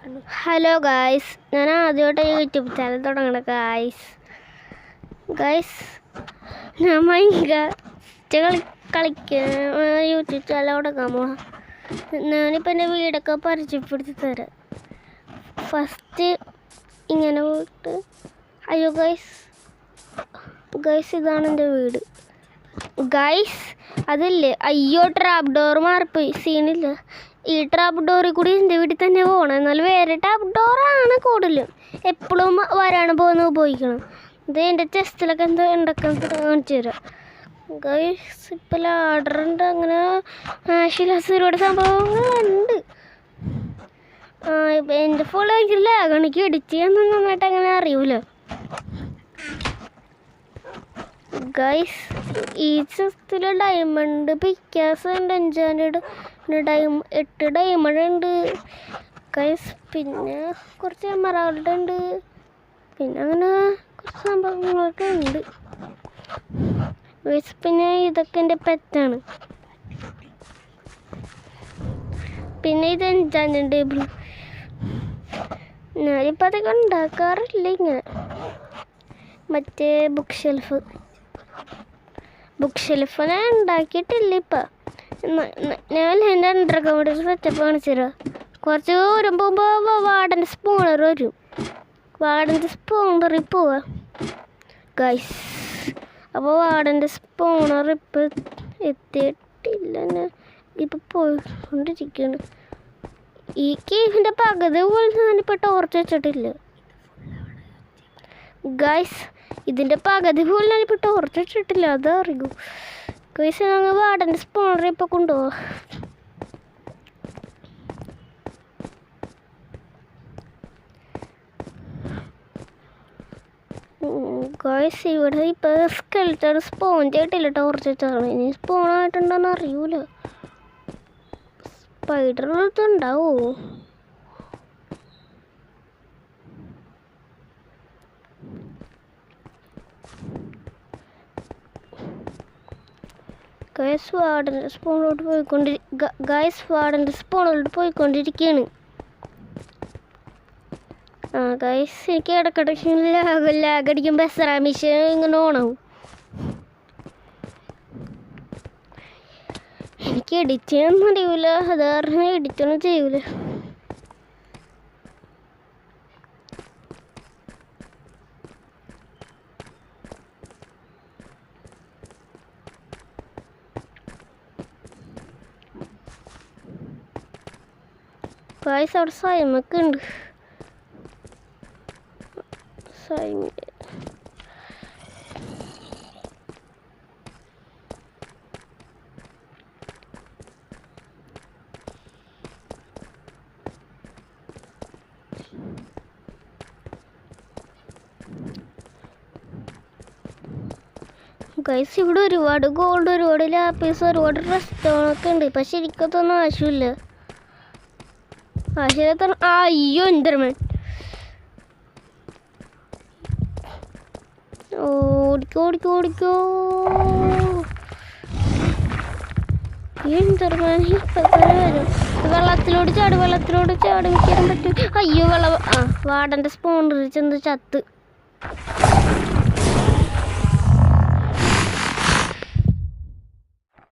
Hello guys, ഞാൻ ആദ്യമായിട്ട് YouTube channel തുടങ്ങണം ഗായ്സ്. ഞാൻ കളിക്കാൻ യൂട്യൂബ് ചാനൽ തുടങ്ങാൻ പോവാം. ഞാനിപ്പോൾ എൻ്റെ വീടൊക്കെ പരിചയപ്പെടുത്തി തരാം. ഫസ്റ്റ് ഇങ്ങനെ പോയിട്ട് അയ്യോ ഗായ്സ് ഇതാണ് എൻ്റെ വീട് ഗായ്സ്. അതല്ലേ അയ്യോ ട്രാപ്പ് ഡോർ മാറിപ്പോയി, സീനില്ല. ഈ ട്രാപ്പ് ഡോറിൽ കൂടി എൻ്റെ വീട്ടിൽ തന്നെ പോകണം. എന്നാൽ വേറെ ട്രാപ്പ് ഡോറാണ് കൂടുതലും എപ്പോഴും വരാണ് പോകുന്നത് ഉപയോഗിക്കണം. ഇത് എൻ്റെ ചെസ്റ്റിലൊക്കെ എന്തോ ഉണ്ടാക്കാൻ കാണിച്ചു തരാം ഗൈസ്. ഇപ്പം ലാഡറുണ്ട്, അങ്ങനെ ആശിലാസ് ഒരുപാട് സംഭവങ്ങളുണ്ട്. ഇപ്പം എൻ്റെ ഫോണിൽ ലാഗാണ്, എനിക്ക് എഡിറ്റ് ചെയ്യാൻ നന്നായിട്ട് അങ്ങനെ അറിയൂല ഗൈസ്. ഈ ചെസ്റ്റിൽ ഡയമണ്ട് പിക്കാസ് ഉണ്ട്, എൻജാൻഡ് 8 ഡയമണ്ട് ഉണ്ട് ഗൈസ്. പിന്നെ കുറച്ച് എമറാൾഡ് ഉണ്ട്, പിന്നെ അങ്ങനെ കുറച്ച് സംഭവങ്ങളൊക്കെ ഉണ്ട് ഗൈസ്. പിന്നെ ഇതൊക്കെ എൻ്റെ പെറ്റാണ്. പിന്നെ ഇത് എൻജാൻഡ് ടേബിൾ. ഞാനിപ്പോൾ അതൊക്കെ ഉണ്ടാക്കാറില്ല. ഇങ്ങനെ മറ്റേ ബുക്ക് ഷെൽഫ് ഞാൻ ഉണ്ടാക്കിയിട്ടില്ല ഇപ്പം. ഞാൻ എൻ്റെ അണ്ടർഗ്രൗണ്ട് സെറ്റപ്പ് കാണിച്ചു തരാം. കുറച്ച് ദൂരം പോകുമ്പോൾ വാർഡൻ്റെ സ്പൂണർ വരും. വാർഡൻ്റെ സ്പൂണറിൽ പോവാം ഗൈസ്. അപ്പോൾ വാർഡൻ്റെ സ്പൂണർ ഇപ്പം എത്തിയിട്ടില്ല, ഞാൻ ഇപ്പം പോയിക്കൊണ്ടിരിക്കുകയാണ്. ഈ കേവിൻ്റെ പകുതി പോലും ഞാനിപ്പോൾ ടോർച്ച് വെച്ചിട്ടില്ല ഗൈസ്. ഇതിൻ്റെ പകുതി പോലും ഞാനിപ്പോൾ ടോർച്ച് വെച്ചിട്ടില്ല, അതറിയൂ ഗൈസ്. ഞങ്ങൾ വാർഡൻ്റെ സ്പോണർ ഇപ്പോൾ കൊണ്ടുപോവാം ഗൈസ്. ഇവിടെ ഇപ്പോൾ സ്കെൽറ്റൺ സ്പോൺ ചെയ്തിട്ടില്ല, ടോർച്ച് വെച്ചാണ്. ഇനി സ്പോണായിട്ടുണ്ടോയെന്ന് അറിയൂല. സ്പൈഡറിനകത്ത് ഉണ്ടാവുമോ? ഗൈസ് വാർഡൻ്റെ സ്പോണിലോട്ട് പോയിക്കൊണ്ടിരിക്കുകയാണ്. ഗൈസ് എനിക്ക് ഇടയ്ക്കിടയ്ക്ക് ലാഗടിക്കുമ്പോൾ എസ്റാമിഷ് ഇങ്ങനെ ഓണാവും. എനിക്ക് എഡിറ്റ് ചെയ്യാനൊന്നും അറിയില്ല, അത് കാരണം എഡിറ്റൊന്നും ചെയ്യൂല. ഗൈസ് അവിടെ സൈമൊക്കെ ഉണ്ട്. ഗൈസ് ഇവിടെ ഒരുപാട് ഗോൾഡ്, ഒരുപാട് ലാപ്പീസ്, ഒരുപാട് റെസ്റ്റോറൊക്കെ ഉണ്ട്. പക്ഷെ എനിക്കതൊന്നും ആവശ്യമില്ല. അയ്യോ എന്തരമൻ ഓടിക്കോ എന്തരമൻ ഇപ്പം വരും. വെള്ളത്തിലോട് ചാടി മിക്കാൻ പറ്റും. അയ്യോ വാർഡൻ്റെ സ്പോണിൽ ചെന്ന് ചത്ത്.